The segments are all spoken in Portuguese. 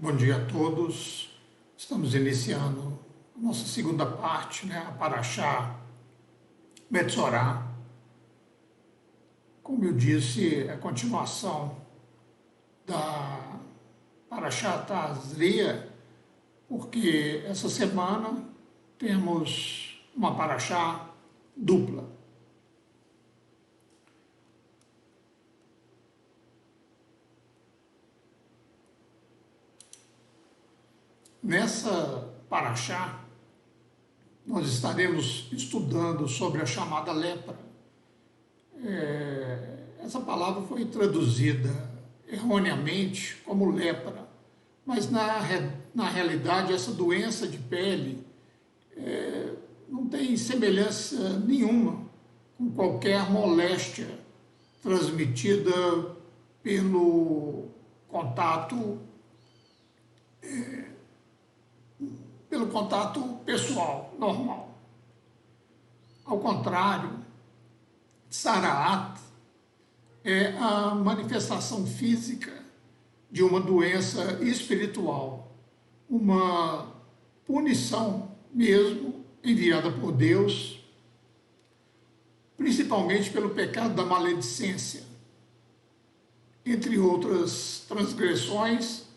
Bom dia a todos. Estamos iniciando a nossa segunda parte, a Parashá Metzorá. Como eu disse, é a continuação da Parashá Tazria, porque essa semana temos uma Parashá dupla. Nessa Parashá, nós estaremos estudando sobre a chamada lepra. Essa palavra foi traduzida erroneamente como lepra, mas na realidade essa doença de pele não tem semelhança nenhuma com qualquer moléstia transmitida pelo contato pessoal normal. Ao contrário, Tsaraat é a manifestação física de uma doença espiritual, uma punição mesmo enviada por Deus, principalmente pelo pecado da maledicência, entre outras transgressões,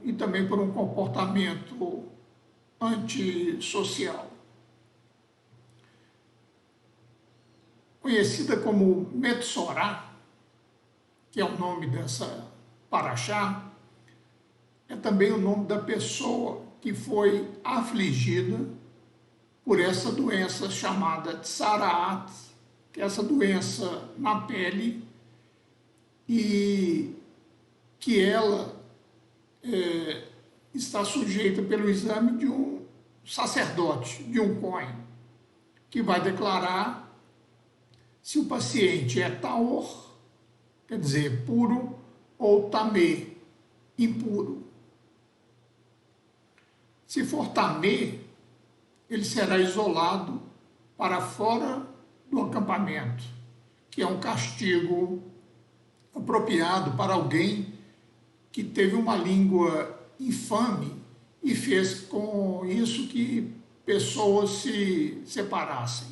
e também por um comportamento antissocial. Conhecida como Metzorá, que é o nome dessa Parashá, é também o nome da pessoa que foi afligida por essa doença chamada Tsaraat, que é essa doença na pele, e que ela está sujeita pelo exame de um sacerdote, de um Cohen, que vai declarar se o paciente é taor, quer dizer, puro, ou tamê, impuro. Se for tamê, ele será isolado para fora do acampamento, que é um castigo apropriado para alguém que teve uma língua infame e fez com isso que pessoas se separassem.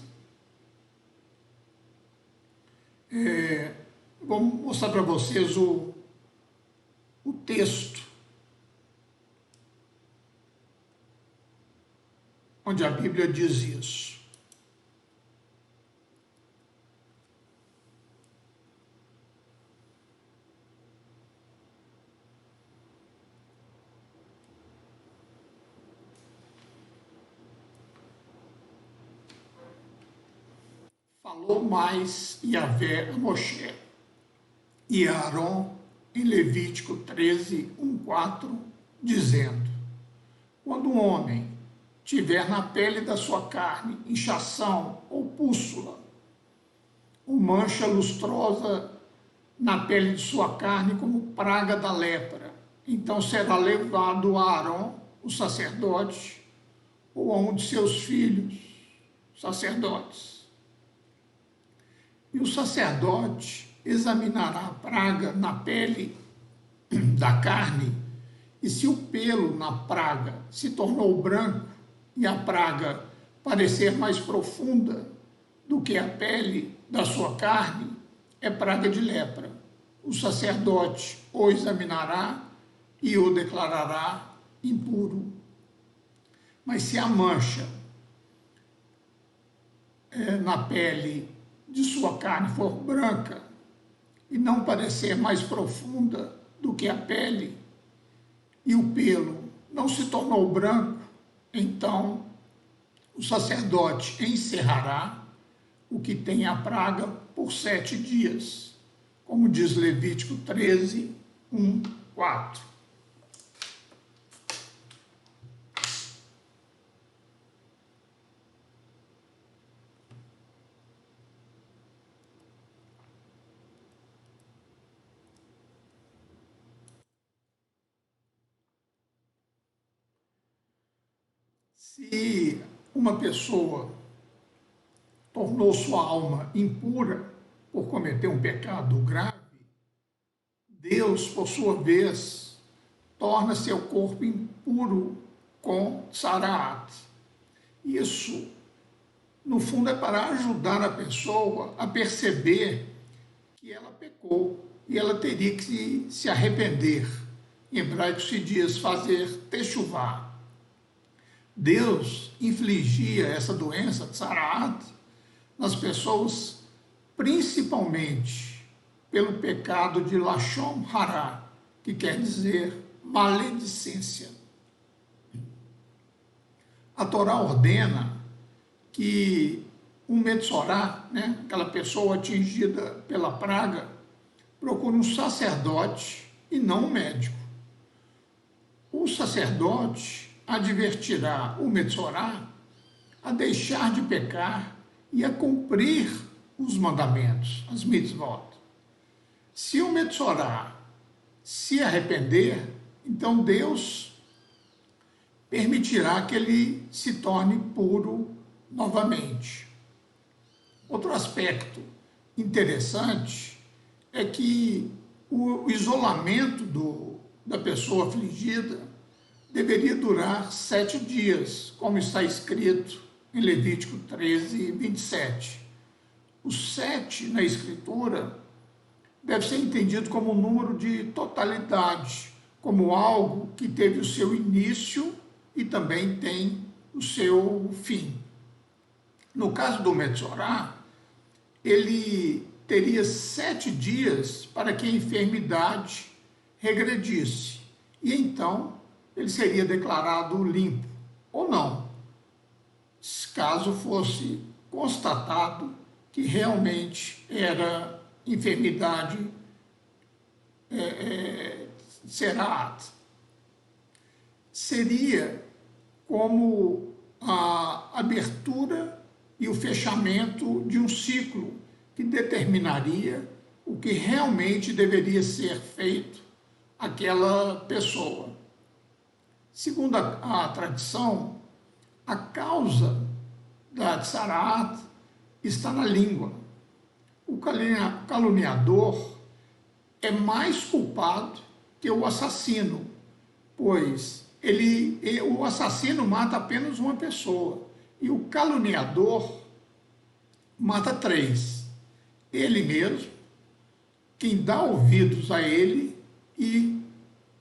Vou mostrar para vocês o texto onde a Bíblia diz isso. Falou mais Yahvé a Moshe e a Aaron em Levítico 13, 1:4, dizendo: quando um homem tiver na pele da sua carne inchação ou pústula, ou mancha lustrosa na pele de sua carne como praga da lepra, então será levado a Aaron, o sacerdote, ou a um de seus filhos, sacerdotes. E o sacerdote examinará a praga na pele da carne, e se o pelo na praga se tornou branco e a praga parecer mais profunda do que a pele da sua carne, é praga de lepra. O sacerdote o examinará e o declarará impuro. Mas se a mancha na pele de sua carne for branca e não parecer mais profunda do que a pele, e o pelo não se tornou branco, então o sacerdote encerrará o que tem a praga por 7 dias, como diz Levítico 13, 1, 4. Se uma pessoa tornou sua alma impura por cometer um pecado grave, Deus, por sua vez, torna seu corpo impuro com Tzaraat. Isso, no fundo, é para ajudar a pessoa a perceber que ela pecou e ela teria que se arrepender. Em hebraico se diz fazer techuvá. Deus infligia essa doença, Tzaraat, nas pessoas, principalmente pelo pecado de Lashon Hará, que quer dizer maledicência. A Torá ordena que um Metsorá, aquela pessoa atingida pela praga, procure um sacerdote e não um médico. O sacerdote advertirá o Metsorá a deixar de pecar e a cumprir os mandamentos, as mitzvot. Se o Metsorá se arrepender, então Deus permitirá que ele se torne puro novamente. Outro aspecto interessante é que o isolamento da pessoa afligida deveria durar 7 dias, como está escrito em Levítico 13, 27. O 7 na Escritura deve ser entendido como um número de totalidade, como algo que teve o seu início e também tem o seu fim. No caso do Metsorá, ele teria 7 dias para que a enfermidade regredisse, e então ele seria declarado limpo, ou não, caso fosse constatado que realmente era enfermidade Tzaraat. Seria como a abertura e o fechamento de um ciclo que determinaria o que realmente deveria ser feito àquela pessoa. Segundo a tradição, a causa da Tzaraat está na língua. O caluniador é mais culpado que o assassino, pois o assassino mata apenas uma pessoa e o caluniador mata 3. Ele mesmo, quem dá ouvidos a ele e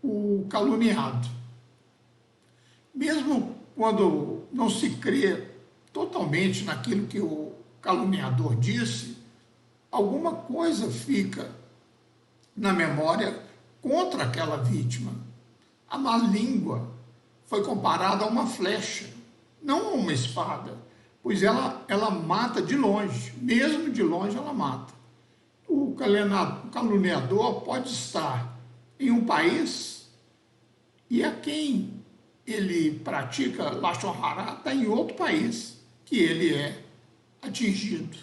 o caluniado. Mesmo quando não se crê totalmente naquilo que o caluniador disse, alguma coisa fica na memória contra aquela vítima. A má língua foi comparada a uma flecha, não a uma espada, pois ela mata de longe, mesmo de longe ela mata. O caluniador pode estar em um país e a quem ele pratica Lashon Hará está em outro país que ele é atingido.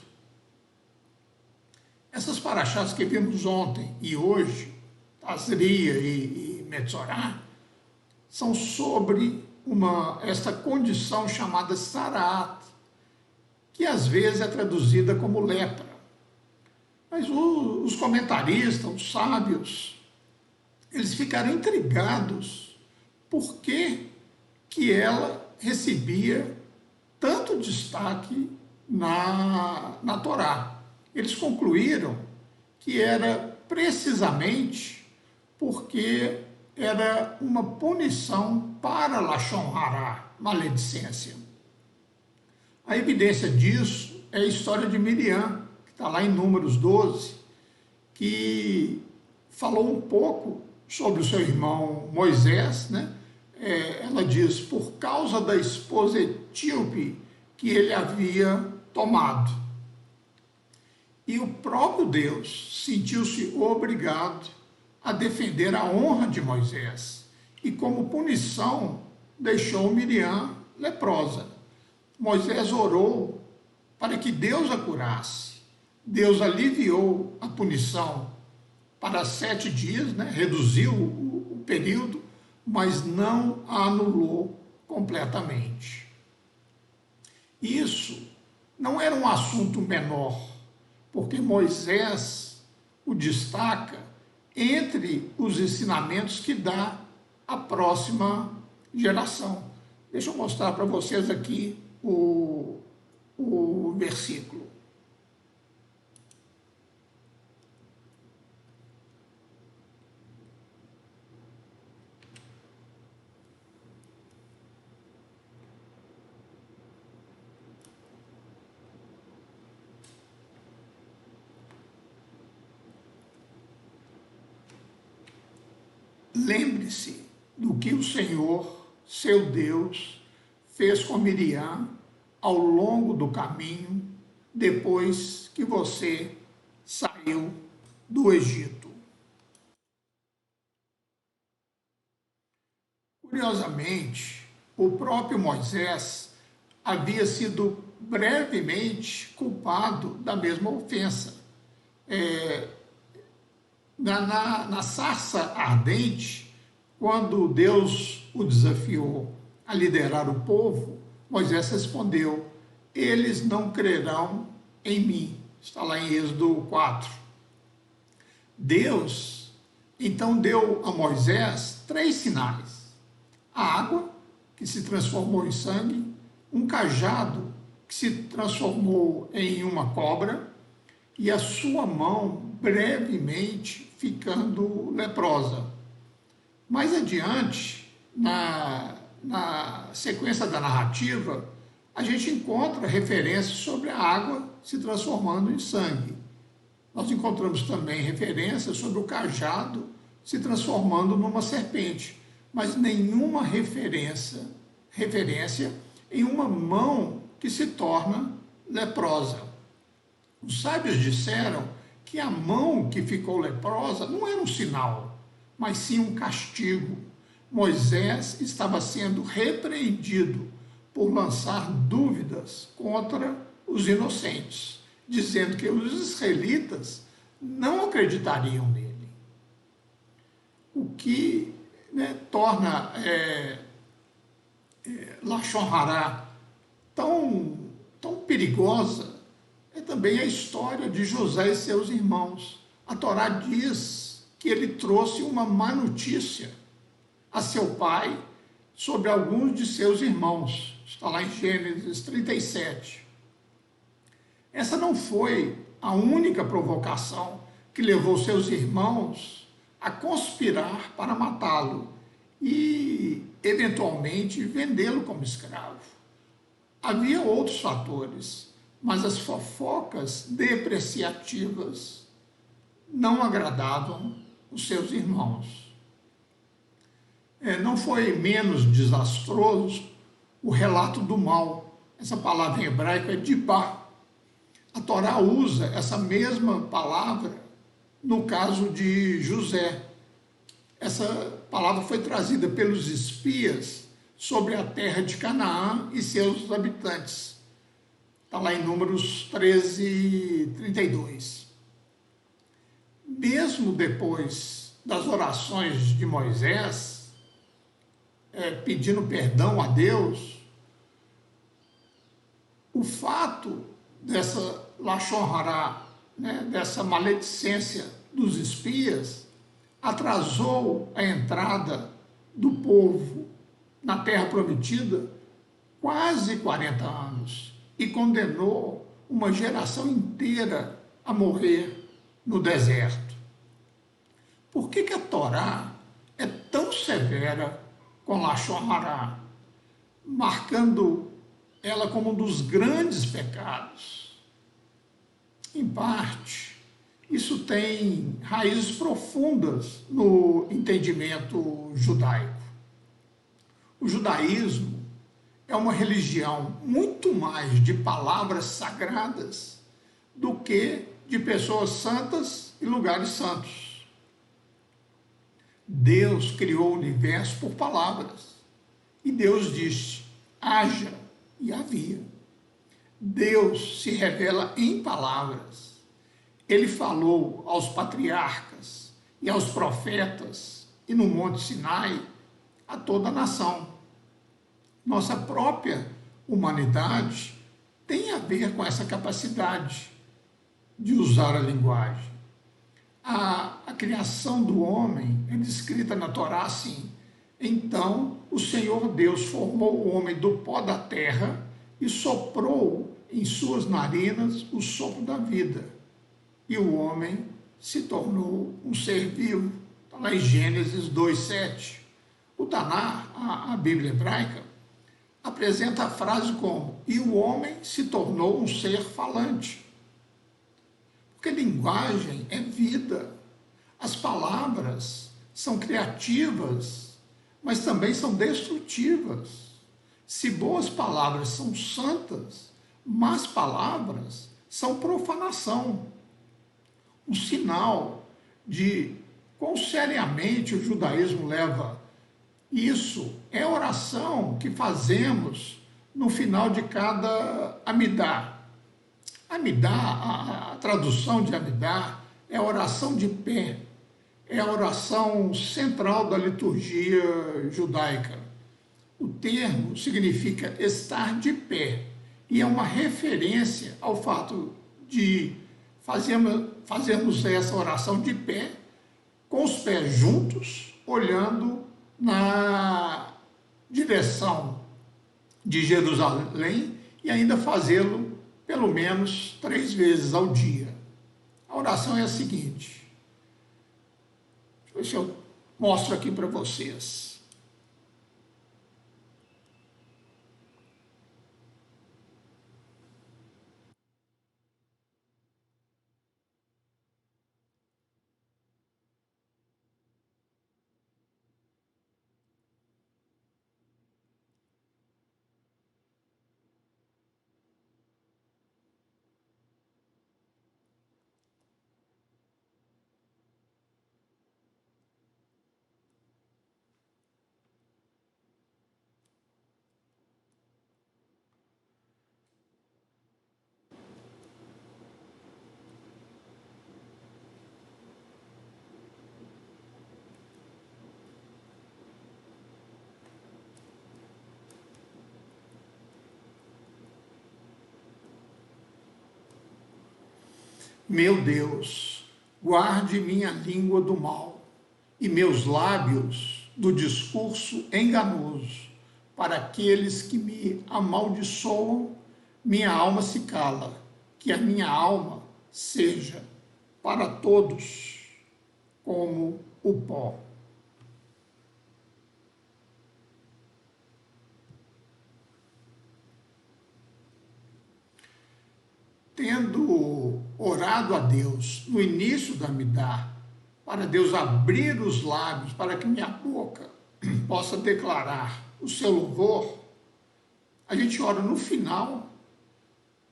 Essas paraxás que vimos ontem e hoje, Tazria e Metsorá, são sobre essa condição chamada Tzaraat, que às vezes é traduzida como lepra. Mas os comentaristas, os sábios, eles ficaram intrigados por que ela recebia tanto destaque na Torá. Eles concluíram que era precisamente porque era uma punição para Lashon Hará, maledicência. A evidência disso é a história de Miriam, que está lá em Números 12, que falou um pouco sobre o seu irmão Moisés, ela diz, por causa da esposa etíope que ele havia tomado. E o próprio Deus sentiu-se obrigado a defender a honra de Moisés e, como punição, deixou Miriam leprosa. Moisés orou para que Deus a curasse. Deus aliviou a punição para 7 dias, reduziu o período, mas não a anulou completamente. Isso não era um assunto menor, porque Moisés o destaca entre os ensinamentos que dá a próxima geração. Deixa eu mostrar para vocês aqui o versículo. Lembre-se do que o Senhor, seu Deus, fez com Miriam ao longo do caminho, depois que você saiu do Egito. Curiosamente, o próprio Moisés havia sido brevemente culpado da mesma ofensa. Na sarça ardente, quando Deus o desafiou a liderar o povo, Moisés respondeu: eles não crerão em mim. Está lá em Êxodo 4. Deus, então, deu a Moisés 3 sinais: a água, que se transformou em sangue, um cajado, que se transformou em uma cobra, e a sua mão brevemente ficando leprosa. Mais adiante, na sequência da narrativa, a gente encontra referências sobre a água se transformando em sangue. Nós encontramos também referências sobre o cajado se transformando numa serpente, mas nenhuma referência em uma mão que se torna leprosa. Os sábios disseram que a mão que ficou leprosa não era um sinal, mas sim um castigo. Moisés estava sendo repreendido por lançar dúvidas contra os inocentes, dizendo que os israelitas não acreditariam nele. O que torna Lashon Hará tão perigosa é também a história de José e seus irmãos. A Torá diz que ele trouxe uma má notícia a seu pai sobre alguns de seus irmãos. Está lá em Gênesis 37. Essa não foi a única provocação que levou seus irmãos a conspirar para matá-lo e, eventualmente, vendê-lo como escravo. Havia outros fatores, mas as fofocas depreciativas não agradavam os seus irmãos. Não foi menos desastroso o relato do mal. Essa palavra em hebraico é dibá. A Torá usa essa mesma palavra no caso de José. Essa palavra foi trazida pelos espias sobre a terra de Canaã e seus habitantes. Está lá em Números 13, 32. Mesmo depois das orações de Moisés, pedindo perdão a Deus, o fato dessa Lashon Hará, dessa maledicência dos espias, atrasou a entrada do povo na terra prometida quase 40 anos e condenou uma geração inteira a morrer no deserto. Por que a Torá é tão severa com Lashon Hará, marcando ela como um dos grandes pecados? Em parte, isso tem raízes profundas no entendimento judaico. O judaísmo é uma religião muito mais de palavras sagradas do que de pessoas santas e lugares santos. Deus criou o universo por palavras. E Deus disse: haja, e havia. Deus se revela em palavras. Ele falou aos patriarcas e aos profetas e no Monte Sinai a toda a nação. Nossa própria humanidade tem a ver com essa capacidade de usar a linguagem. A criação do homem é descrita na Torá assim: Então o Senhor Deus formou o homem do pó da terra e soprou em suas narinas o sopro da vida. E o homem se tornou um ser vivo. Está lá em Gênesis 2:7. O Tanar, a Bíblia hebraica, apresenta a frase como: e o homem se tornou um ser falante. Porque linguagem é vida. As palavras são criativas, mas também são destrutivas. Se boas palavras são santas, más palavras são profanação. Um sinal de quão seriamente o judaísmo leva isso é a oração que fazemos no final de cada Amidá. Amidá, a tradução de Amidá, é a oração de pé, é a oração central da liturgia judaica. O termo significa estar de pé e é uma referência ao fato de fazermos essa oração de pé, com os pés juntos, olhando na direção de Jerusalém e ainda fazê-lo pelo menos 3 vezes ao dia. A oração é a seguinte, deixa eu ver se eu mostro aqui para vocês. Meu Deus, guarde minha língua do mal e meus lábios do discurso enganoso. Para aqueles que me amaldiçoam, minha alma se cala, que a minha alma seja para todos como o pó. Tendo orado a Deus no início da Amidá, para Deus abrir os lábios, para que minha boca possa declarar o seu louvor, a gente ora no final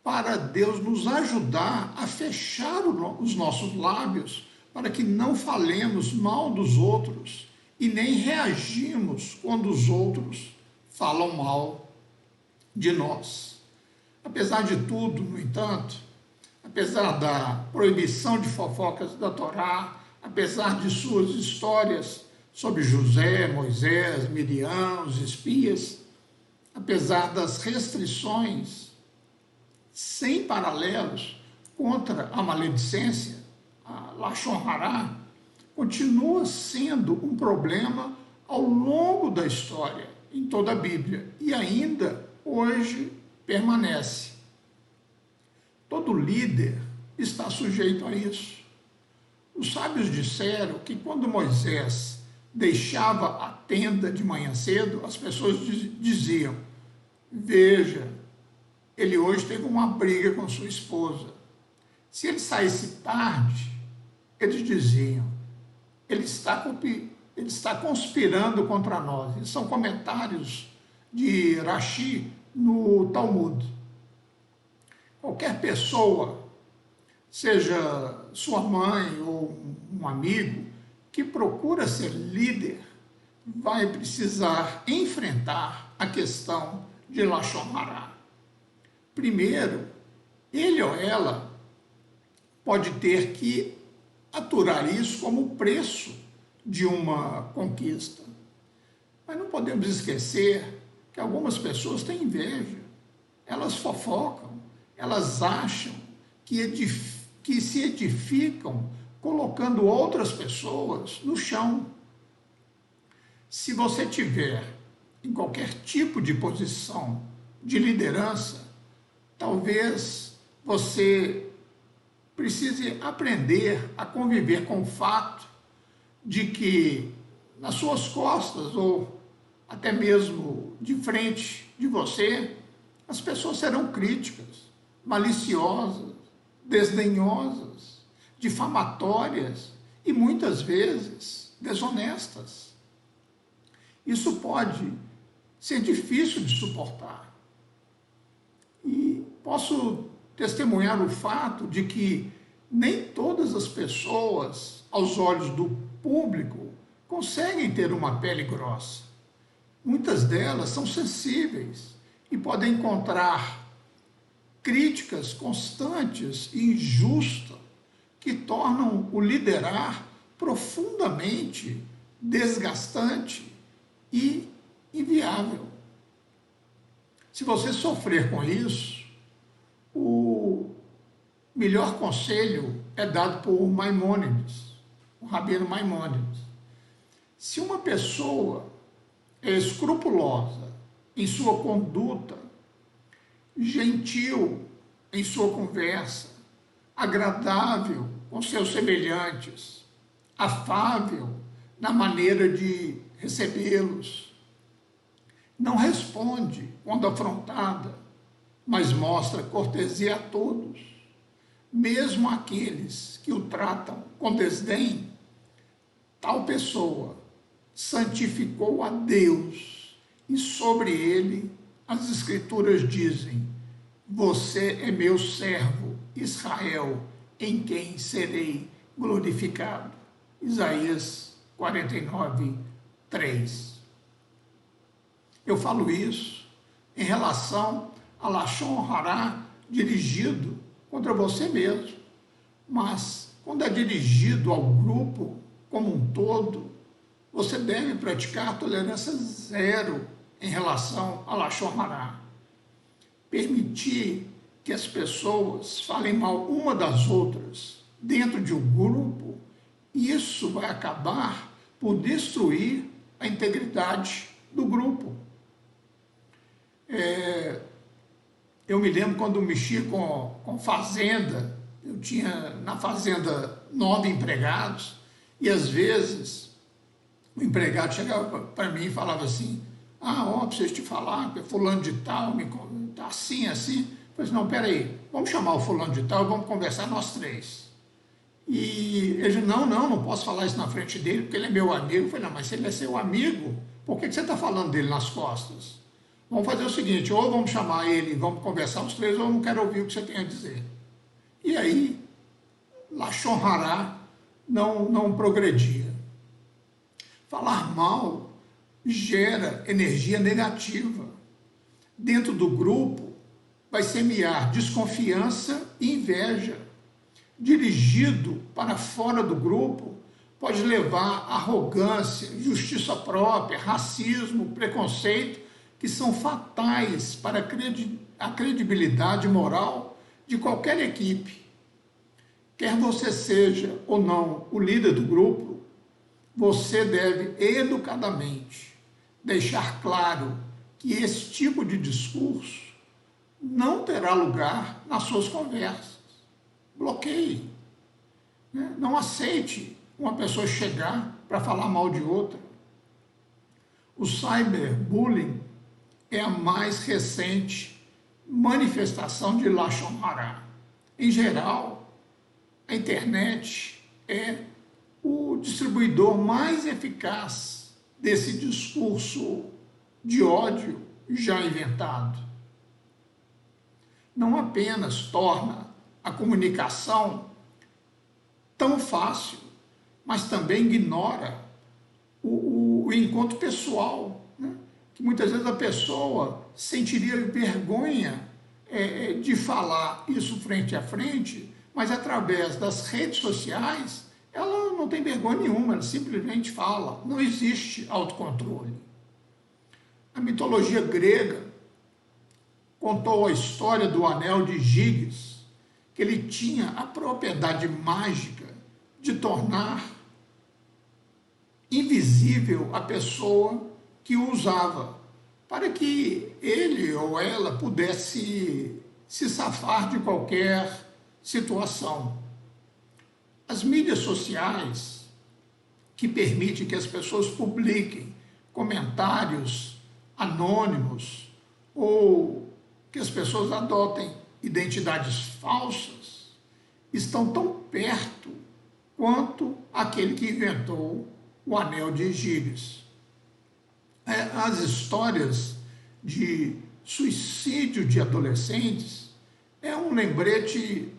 para Deus nos ajudar a fechar os nossos lábios, para que não falemos mal dos outros e nem reagimos quando os outros falam mal de nós. Apesar de tudo, no entanto, apesar da proibição de fofocas da Torá, apesar de suas histórias sobre José, Moisés, Miriam, os espias, apesar das restrições sem paralelos contra a maledicência, a Lashon Hará, continua sendo um problema ao longo da história, em toda a Bíblia, e ainda hoje permanece. Todo líder está sujeito a isso. Os sábios disseram que quando Moisés deixava a tenda de manhã cedo, as pessoas diziam: veja, ele hoje teve uma briga com sua esposa. Se ele saísse tarde, eles diziam: ele está conspirando contra nós. Isso são comentários de Rashi no Talmud. Qualquer pessoa, seja sua mãe ou um amigo, que procura ser líder, vai precisar enfrentar a questão de Lashon Hará. Primeiro, ele ou ela pode ter que aturar isso como preço de uma conquista. Mas não podemos esquecer que algumas pessoas têm inveja, elas fofocam, elas acham que se edificam colocando outras pessoas no chão. se você tiver em qualquer tipo de posição de liderança, talvez você precise aprender a conviver com o fato de que nas suas costas ou até mesmo de frente de você, as pessoas serão críticas, maliciosas, desdenhosas, difamatórias e muitas vezes desonestas. Isso pode ser difícil de suportar. E posso testemunhar o fato de que nem todas as pessoas, aos olhos do público, conseguem ter uma pele grossa. Muitas delas são sensíveis e podem encontrar críticas constantes e injustas que tornam o liderar profundamente desgastante e inviável. Se você sofrer com isso, o melhor conselho é dado por Maimônides, o Rabino Maimônides. Se uma pessoa é escrupulosa em sua conduta, gentil em sua conversa, agradável com seus semelhantes, afável na maneira de recebê-los, não responde quando afrontada, mas mostra cortesia a todos, mesmo aqueles que o tratam com desdém, tal pessoa santificou a Deus e sobre ele as Escrituras dizem: você é meu servo, Israel, em quem serei glorificado. Isaías 49, 3. Eu falo isso em relação a Lashon Hará dirigido contra você mesmo, mas quando é dirigido ao grupo como um todo, você deve praticar tolerância zero em relação a Lashon Hará. Permitir que as pessoas falem mal uma das outras dentro de um grupo, isso vai acabar por destruir a integridade do grupo. Eu me lembro quando mexi com fazenda, eu tinha na fazenda 9 empregados, e às vezes o empregado chegava para mim e falava assim: preciso te falar, fulano de tal, tá assim, assim. Eu falei assim: não, peraí, vamos chamar o fulano de tal e vamos conversar nós três. E ele disse: não posso falar isso na frente dele, porque ele é meu amigo. Eu falei: não, mas se ele é seu amigo, por que você está falando dele nas costas? Vamos fazer o seguinte: ou vamos chamar ele e vamos conversar os três, ou eu não quero ouvir o que você tem a dizer. E aí, Lashon Hará não progredia. Falar mal gera energia negativa. Dentro do grupo, vai semear desconfiança e inveja. Dirigido para fora do grupo, pode levar à arrogância, justiça própria, racismo, preconceito, que são fatais para a credibilidade moral de qualquer equipe. Quer você seja ou não o líder do grupo, você deve educadamente deixar claro que esse tipo de discurso não terá lugar nas suas conversas. Bloqueie. Não aceite uma pessoa chegar para falar mal de outra. O cyberbullying é a mais recente manifestação de Lashon Hará. Em geral, a internet é o distribuidor mais eficaz desse discurso de ódio já inventado. Não apenas torna a comunicação tão fácil, mas também ignora o encontro pessoal, né? Que muitas vezes a pessoa sentiria vergonha de falar isso frente a frente, mas através das redes sociais ela não tem vergonha nenhuma, ela simplesmente fala. Não existe autocontrole. A mitologia grega contou a história do anel de Giges, que ele tinha a propriedade mágica de tornar invisível à pessoa que o usava, para que ele ou ela pudesse se safar de qualquer situação. As mídias sociais, que permitem que as pessoas publiquem comentários anônimos ou que as pessoas adotem identidades falsas, estão tão perto quanto aquele que inventou o Anel de Gírias. As histórias de suicídio de adolescentes é um lembrete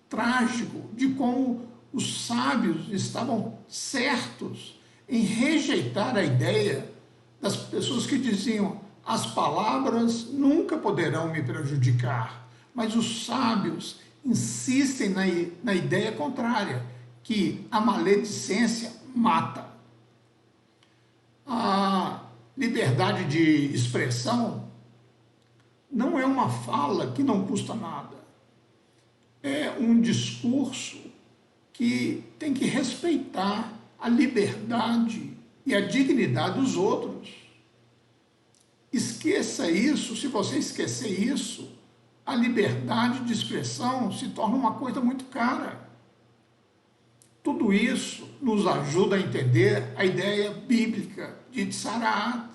trágico de como os sábios estavam certos em rejeitar a ideia das pessoas que diziam: as palavras nunca poderão me prejudicar, mas os sábios insistem na ideia contrária, que a maledicência mata. A liberdade de expressão não é uma fala que não custa nada, é um discurso que tem que respeitar a liberdade e a dignidade dos outros. Esqueça isso. Se você esquecer isso, a liberdade de expressão se torna uma coisa muito cara. Tudo isso nos ajuda a entender a ideia bíblica de Tsaraat.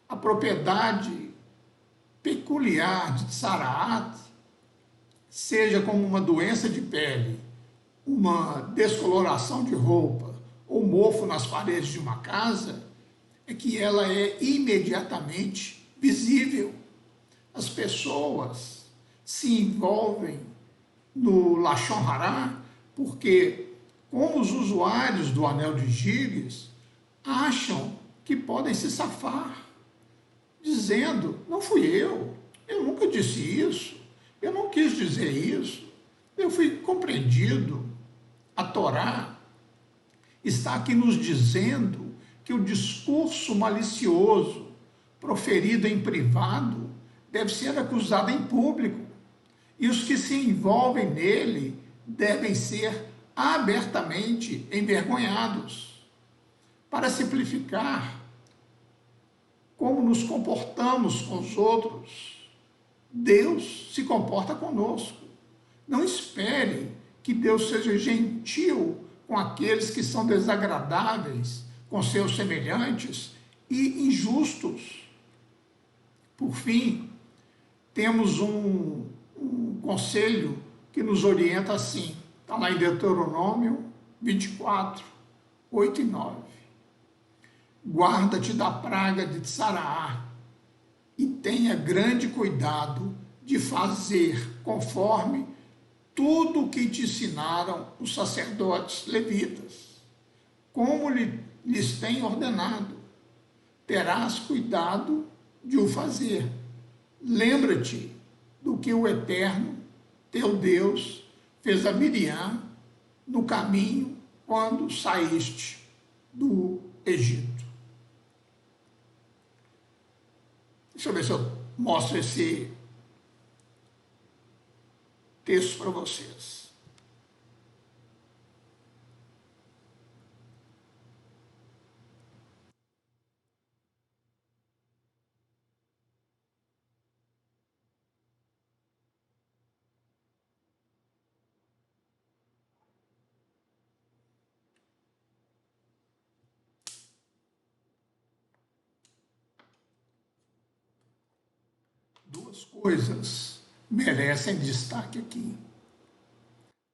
A propriedade peculiar de Tsaraat, seja como uma doença de pele, uma descoloração de roupa ou mofo nas paredes de uma casa, é que ela é imediatamente visível. As pessoas se envolvem no Lashon Hará porque, como os usuários do Anel de Gírias, acham que podem se safar, dizendo: não fui eu nunca disse isso, eu não quis dizer isso, eu fui compreendido. A Torá está aqui nos dizendo que o discurso malicioso proferido em privado deve ser acusado em público, e os que se envolvem nele devem ser abertamente envergonhados. Para simplificar como nos comportamos com os outros, Deus se comporta conosco. Não espere que Deus seja gentil com aqueles que são desagradáveis com seus semelhantes e injustos. Por fim, temos um conselho que nos orienta assim, está lá em Deuteronômio 24, 8 e 9. Guarda-te da praga de Tsaraá e tenha grande cuidado de fazer conforme tudo o que te ensinaram os sacerdotes levitas, como lhes tem ordenado. Terás cuidado de o fazer. Lembra-te do que o Eterno, teu Deus, fez a Miriam no caminho quando saíste do Egito. Deixa eu ver se eu mostro esse texto para vocês. Duas coisas merecem destaque aqui.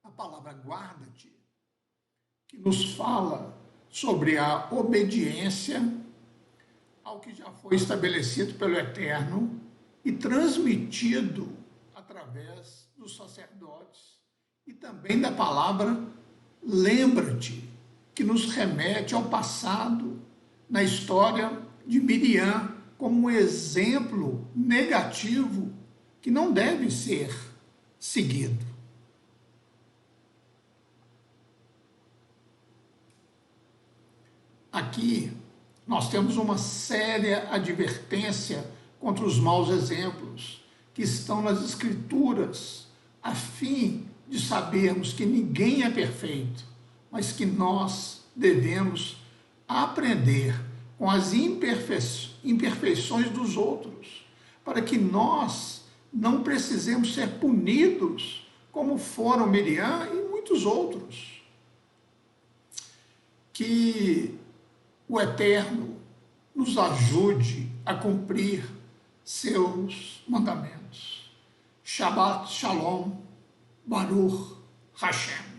A palavra guarda-te, que nos fala sobre a obediência ao que já foi estabelecido pelo Eterno e transmitido através dos sacerdotes, e também da palavra lembra-te, que nos remete ao passado, na história de Miriam, como um exemplo negativo que não deve ser seguido. Aqui nós temos uma séria advertência contra os maus exemplos que estão nas Escrituras, a fim de sabermos que ninguém é perfeito, mas que nós devemos a aprender com as imperfeições dos outros, para que nós não precisemos ser punidos como foram Miriam e muitos outros. Que o Eterno nos ajude a cumprir seus mandamentos. Shabbat Shalom, Baruch Hashem.